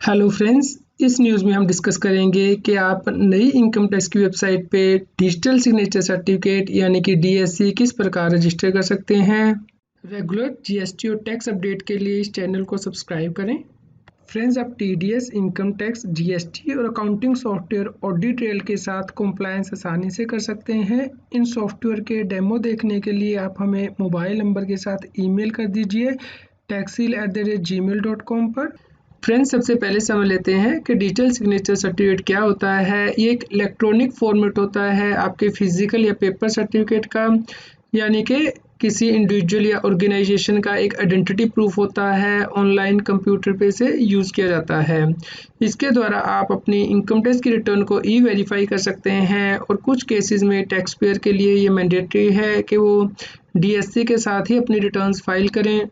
Hello friends, इस news में हम डिस्कस करेंगे कि आप नई इनकम टैक्स की वेबसाइट पे डिजिटल सिग्नेचर सर्टिफिकेट यानी कि डीएससी किस प्रकार रजिस्टर कर सकते हैं। रेगुलर जीएसटी और टैक्स अपडेट के लिए इस चैनल को सब्सक्राइब करें। फ्रेंड्स, आप टीडीएस, इनकम टैक्स, जीएसटी और अकाउंटिंग सॉफ्टवेयर ऑडिट ट्रेल के साथ कंप्लायंस आसानी से कर सकते हैं। इन सॉफ्टवेयर के डेमो देखने के लिए आप हमें मोबाइल नंबर के साथ ईमेल कर दीजिए taxil@gmail.com पर। फ्रेंड्स, सबसे पहले समझ लेते हैं कि डिजिटल सिग्नेचर सर्टिफिकेट क्या होता है। ये एक इलेक्ट्रॉनिक फॉर्मेट होता है आपके फिजिकल या पेपर सर्टिफिकेट का, यानी कि किसी इंडिविजुअल या ऑर्गेनाइजेशन का एक आइडेंटिटी प्रूफ होता है। ऑनलाइन कंप्यूटर पे से यूज़ किया जाता है। इसके द्वारा आप अपनी इनकम टैक्स की रिटर्न को ई वेरीफाई कर सकते हैं और कुछ केसेस में टैक्स पेयर के लिए ये मैंडेटरी है कि वो डीएससी के साथ ही अपनी रिटर्न्स फाइल करें।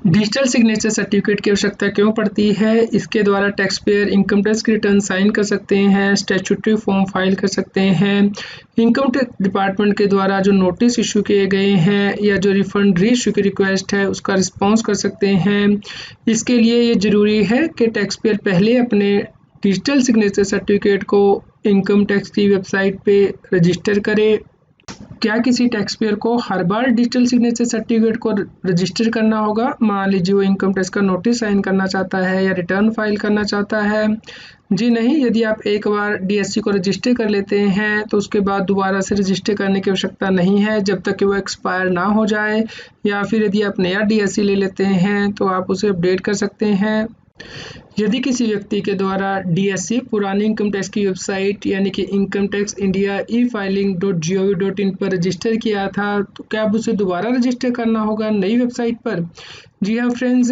डिजिटल सिग्नेचर सर्टिफिकेट की आवश्यकता क्यों पड़ती है? इसके द्वारा टैक्स पेयर इनकम टैक्स की रिटर्न साइन कर सकते हैं, स्टैट्यूटरी फॉर्म फाइल कर सकते हैं, इनकम टैक्स डिपार्टमेंट के द्वारा जो नोटिस इशू किए गए हैं या जो रिफंड री इशू की रिक्वेस्ट है उसका रिस्पॉन्स कर सकते हैं। इसके लिए ये ज़रूरी है कि टैक्स पेयर पहले अपने डिजिटल सिग्नेचर सर्टिफिकेट को इनकम टैक्स की वेबसाइट पे रजिस्टर करे। क्या किसी टैक्स पेयर को हर बार डिजिटल सिग्नेचर सर्टिफिकेट को रजिस्टर करना होगा? मान लीजिए वो इनकम टैक्स का नोटिस साइन करना चाहता है या रिटर्न फाइल करना चाहता है। जी नहीं, यदि आप एक बार डीएससी को रजिस्टर कर लेते हैं तो उसके बाद दोबारा से रजिस्टर करने की आवश्यकता नहीं है जब तक कि वो एक्सपायर ना हो जाए, या फिर यदि आप नया डीएससी ले लेते हैं तो आप उसे अपडेट कर सकते हैं। यदि किसी व्यक्ति के द्वारा डीएससी पुरानी इनकम टैक्स की वेबसाइट यानी कि इनकम टैक्स इंडिया e-filing.gov.in पर रजिस्टर किया था तो क्या अब उसे दोबारा रजिस्टर करना होगा नई वेबसाइट पर? जी हाँ फ्रेंड्स,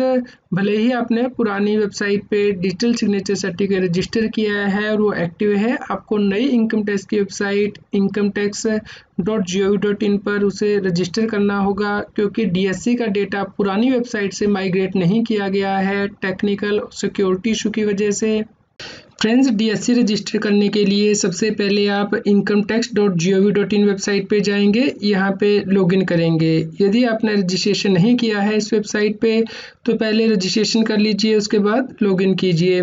भले ही आपने पुरानी वेबसाइट पे डिजिटल सिग्नेचर सर्टिफिकेट रजिस्टर किया है और वो एक्टिव है, आपको नई इनकम टैक्स की वेबसाइट incometax.gov.in पर उसे रजिस्टर करना होगा, क्योंकि डीएससी का डेटा पुरानी वेबसाइट से माइग्रेट नहीं किया गया है टेक्निकल सिक्योरिटी इशू की वजह से। फ्रेंड्स, डीएससी रजिस्टर करने के लिए सबसे पहले आप incometax.gov.in वेबसाइट पे जाएंगे, यहाँ पे लॉगिन करेंगे। यदि आपने रजिस्ट्रेशन नहीं किया है इस वेबसाइट पे तो पहले रजिस्ट्रेशन कर लीजिए, उसके बाद लॉगिन कीजिए।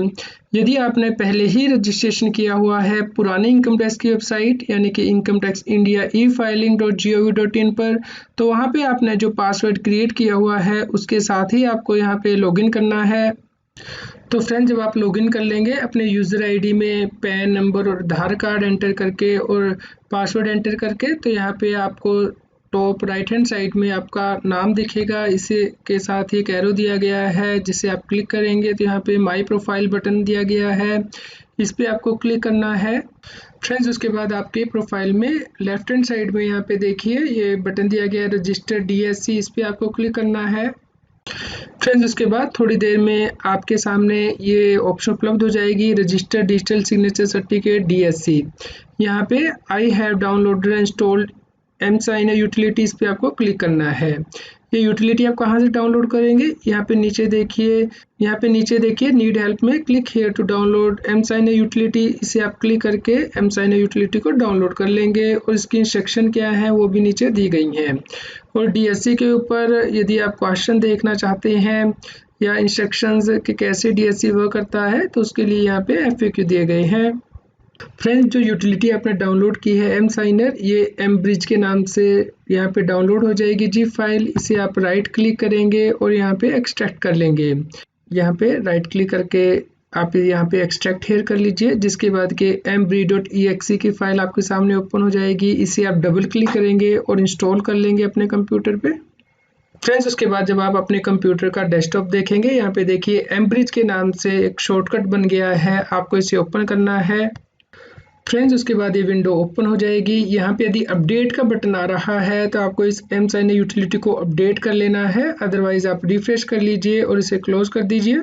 यदि आपने पहले ही रजिस्ट्रेशन किया हुआ है पुरानी इनकम टैक्स की वेबसाइट यानी कि इनकम टैक्स इंडिया e-filing.gov.in पर, तो वहाँ पे आपने जो पासवर्ड क्रिएट किया हुआ है उसके साथ ही आपको यहाँ पे लॉगिन करना है। तो फ्रेंड्स, जब आप लॉगिन कर लेंगे अपने यूज़र आईडी में पैन नंबर और आधार कार्ड एंटर करके और पासवर्ड एंटर करके, तो यहाँ पे आपको टॉप राइट हैंड साइड में आपका नाम दिखेगा। इसी के साथ ही एक एरो दिया गया है जिसे आप क्लिक करेंगे तो यहाँ पे माई प्रोफाइल बटन दिया गया है, इस पे आपको क्लिक करना है। फ्रेंड्स, उसके बाद आपके प्रोफाइल में लेफ्ट हैंड साइड में यहाँ पे देखिए ये बटन दिया गया है रजिस्टर डीएससी, इस पे आपको क्लिक करना है। फ्रेंड्स, उसके बाद थोड़ी देर में आपके सामने ये ऑप्शन उपलब्ध हो जाएगी register digital signature certificate DSC. यहाँ पे I have downloaded and installed emSign utilities पे आपको क्लिक करना है। ये यूटिलिटी आप कहाँ से डाउनलोड करेंगे? यहाँ पे नीचे देखिए नीड हेल्प में click here to download emSign utility, इसे आप क्लिक करके एमसाइन यूटिलिटी को डाउनलोड कर लेंगे और इसकी इंस्ट्रक्शन क्या है वो भी नीचे दी गई हैं। और डीएससी के ऊपर यदि आप क्वेश्चन देखना चाहते हैं या इंस्ट्रक्शंस कि कैसे डीएससी वर्क करता है तो उसके लिए यहाँ पे एफएक्यू दिए गए हैं। फ्रेंड्स, जो यूटिलिटी आपने डाउनलोड की है एम साइनर, ये एम ब्रिज के नाम से यहाँ पे डाउनलोड हो जाएगी जी फाइल। इसे आप राइट क्लिक करेंगे और यहाँ पे एक्सट्रैक्ट कर लेंगे। यहाँ पे राइट क्लिक करके आप यहाँ पे एक्सट्रैक्ट हेयर कर लीजिए, जिसके बाद के mbri.exe की फाइल आपके सामने ओपन हो जाएगी। इसे आप डबल क्लिक करेंगे और इंस्टॉल कर लेंगे अपने कंप्यूटर पे। फ्रेंड्स, उसके बाद जब आप अपने कंप्यूटर का डेस्कटॉप देखेंगे, यहाँ पे देखिए एमब्रिज के नाम से एक शॉर्टकट बन गया है, आपको इसे ओपन करना है। फ्रेंड्स, उसके बाद ये विंडो ओपन हो जाएगी। यहाँ पे यदि अपडेट का बटन आ रहा है तो आपको इस एमसाइन यूटिलिटी को अपडेट कर लेना है, अदरवाइज आप रिफ्रेश कर लीजिए और इसे क्लोज कर दीजिए।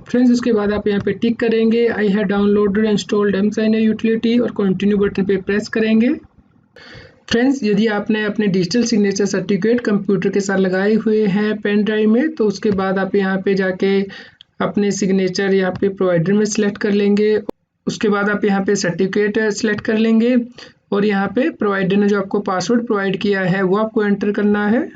फ्रेंड्स, उसके बाद आप यहाँ पे टिक करेंगे I have downloaded installed emSign utility और कंटिन्यू बटन पे प्रेस करेंगे। फ्रेंड्स, यदि आपने अपने डिजिटल सिग्नेचर सर्टिफिकेट कंप्यूटर के साथ लगाए हुए हैं पेन ड्राइव में, तो उसके बाद आप यहाँ पे जाके अपने सिग्नेचर यहाँ पे प्रोवाइडर में सिलेक्ट कर लेंगे। उसके बाद आप यहाँ पे सर्टिफिकेट सिलेक्ट कर लेंगे और यहाँ पे प्रोवाइडर ने जो आपको पासवर्ड प्रोवाइड किया है वो आपको एंटर करना है।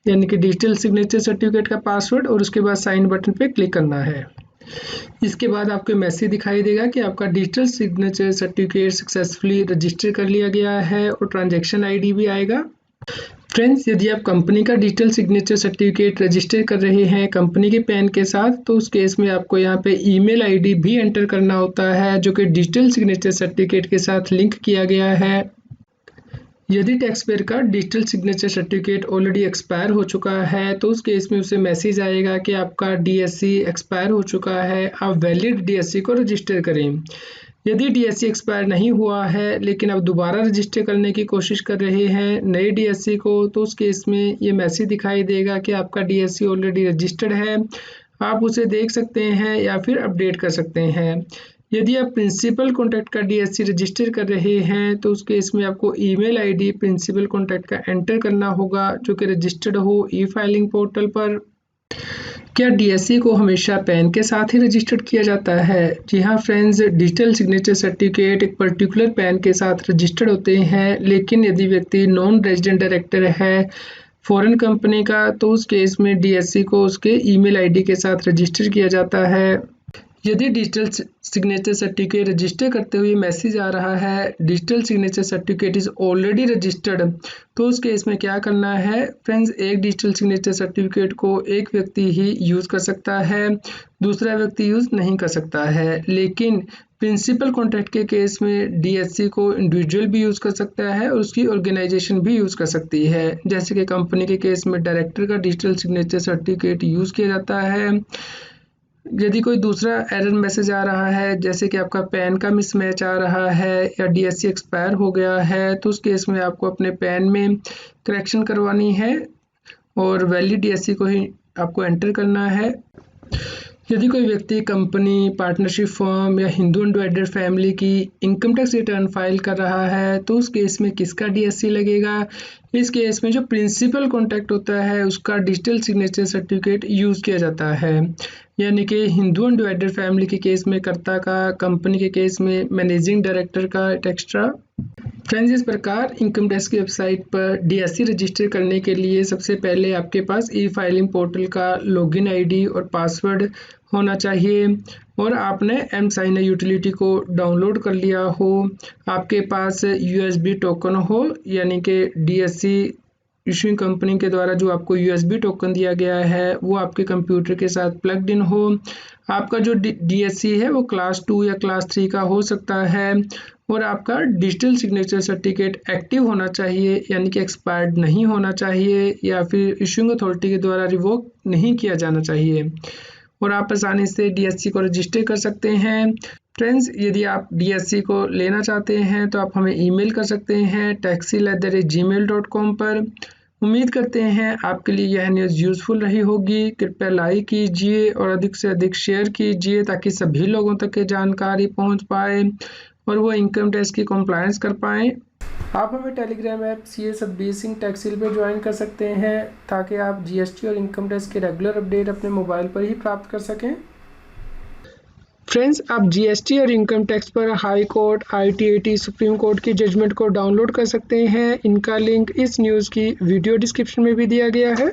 यानी कि डिजिटल सिग्नेचर सर्टिफिकेट का पासवर्ड और उसके बाद साइन बटन पे क्लिक करना है। इसके बाद आपको मैसेज दिखाई देगा कि आपका digital signature certificate successfully register कर लिया गया है और ट्रांजैक्शन आईडी भी आएगा। फ्रेंड्स, यदि आप कंपनी का डिजिटल सिग्नेचर सर्टिफिकेट रजिस्टर कर रहे हैं कंपनी के पैन के साथ, तो उस केस में आपको यहाँ पे ईमेल आईडी भी एंटर करना होता है जो कि डिजिटल सिग्नेचर सर्टिफिकेट के साथ लिंक किया गया है। यदि टैक्स पेयर का digital signature certificate already expire हो चुका है तो उस केस में उसे मैसेज आएगा कि आपका डीएससी एक्सपायर हो चुका है, आप वैलिड डीएससी को रजिस्टर करें। यदि डीएससी एक्सपायर नहीं हुआ है लेकिन आप दोबारा रजिस्टर करने की कोशिश कर रहे हैं नए डीएससी को, तो उस केस में ये मैसेज दिखाई देगा कि आपका डीएससी ऑलरेडी रजिस्टर्ड है, आप उसे देख सकते हैं या फिर अपडेट कर सकते हैं। यदि आप प्रिंसिपल कॉन्टैक्ट का डीएससी रजिस्टर कर रहे हैं तो उस केस में आपको ईमेल आईडी प्रिंसिपल कॉन्टैक्ट का एंटर करना होगा जो कि रजिस्टर्ड हो ई फाइलिंग पोर्टल पर। क्या डीएससी को हमेशा पैन के साथ ही रजिस्टर्ड किया जाता है? जी हाँ फ्रेंड्स, डिजिटल सिग्नेचर सर्टिफिकेट एक पर्टिकुलर पैन के साथ रजिस्टर्ड होते हैं, लेकिन यदि व्यक्ति नॉन रेजिडेंट डायरेक्टर है फॉरेन कंपनी का तो उस केस में डीएससी को उसके ईमेल आईडी के साथ रजिस्टर किया जाता है। यदि डिजिटल सिग्नेचर सर्टिफिकेट रजिस्टर करते हुए मैसेज आ रहा है digital signature certificate is already registered, तो उस केस में क्या करना है फ्रेंड्स, एक डिजिटल सिग्नेचर सर्टिफिकेट को एक व्यक्ति ही यूज़ कर सकता है, दूसरा व्यक्ति यूज़ नहीं कर सकता है। लेकिन प्रिंसिपल कॉन्ट्रैक्ट के केस में डीएससी को इंडिविजुअल भी यूज़ कर सकता है और उसकी ऑर्गेनाइजेशन भी यूज़ कर सकती है। जैसे कि कंपनी के केस में डायरेक्टर का डिजिटल सिग्नेचर सर्टिफिकेट यूज़ किया जाता है। यदि कोई दूसरा एरर मैसेज आ रहा है जैसे कि आपका पैन का मिसमैच आ रहा है या डीएससी एक्सपायर हो गया है, तो उस केस में आपको अपने पैन में करेक्शन करवानी है और वैलिड डीएससी को ही आपको एंटर करना है। यदि कोई व्यक्ति कंपनी, पार्टनरशिप फर्म या हिंदू अनडिवाइडेड फैमिली की इनकम टैक्स रिटर्न फाइल कर रहा है तो उस केस में किसका डीएससी लगेगा? इस केस में जो प्रिंसिपल कॉन्टैक्ट होता है उसका डिजिटल सिग्नेचर सर्टिफिकेट यूज़ किया जाता है, यानी कि हिंदू अनडिवाइडेड फैमिली के केस में कर्ता का, कंपनी के केस में मैनेजिंग डायरेक्टर का एक्स्ट्रा। फ्रेंड्स, इस प्रकार इनकम टैक्स की वेबसाइट पर डीएससी रजिस्टर करने के लिए सबसे पहले आपके पास ई फाइलिंग पोर्टल का लॉगिन आईडी और पासवर्ड होना चाहिए और आपने एम साइन यूटिलिटी को डाउनलोड कर लिया हो, आपके पास यूएसबी टोकन हो, यानी कि डीएससी इशूइंग कंपनी के द्वारा जो आपको यूएसबी टोकन दिया गया है वो आपके कंप्यूटर के साथ प्लग्ड इन हो, आपका जो डीएससी है वो क्लास 2 या क्लास 3 का हो सकता है और आपका डिजिटल सिग्नेचर सर्टिफिकेट एक्टिव होना चाहिए, यानी कि एक्सपायर्ड नहीं होना चाहिए या फिर इशूइंग अथॉरिटी के द्वारा रिवोक नहीं किया जाना चाहिए और आप आसानी से डीएससी को रजिस्टर कर सकते हैं। फ्रेंड्स, यदि आप डीएससी को लेना चाहते हैं तो आप हमें ईमेल कर सकते हैं taxil@gmail.com पर। उम्मीद करते हैं आपके लिए यह न्यूज़ यूज़फुल रही होगी। कृपया लाइक कीजिए और अधिक से अधिक शेयर कीजिए ताकि सभी लोगों तक ये जानकारी पहुंच पाए और वो इनकम टैक्स की कंप्लायंस कर पाएँ। आप हमें Telegram app CA Satbir Singh टैक्सिल पर ज्वाइन कर सकते हैं ताकि आप जीएसटी और इनकम टैक्स के रेगुलर अपडेट अपने मोबाइल पर ही प्राप्त कर सकें। फ्रेंड्स, आप जीएसटी और इनकम टैक्स पर high court, ITAT, supreme court की जजमेंट को डाउनलोड कर सकते हैं। इनका लिंक इस न्यूज़ की वीडियो डिस्क्रिप्शन में भी दिया गया है।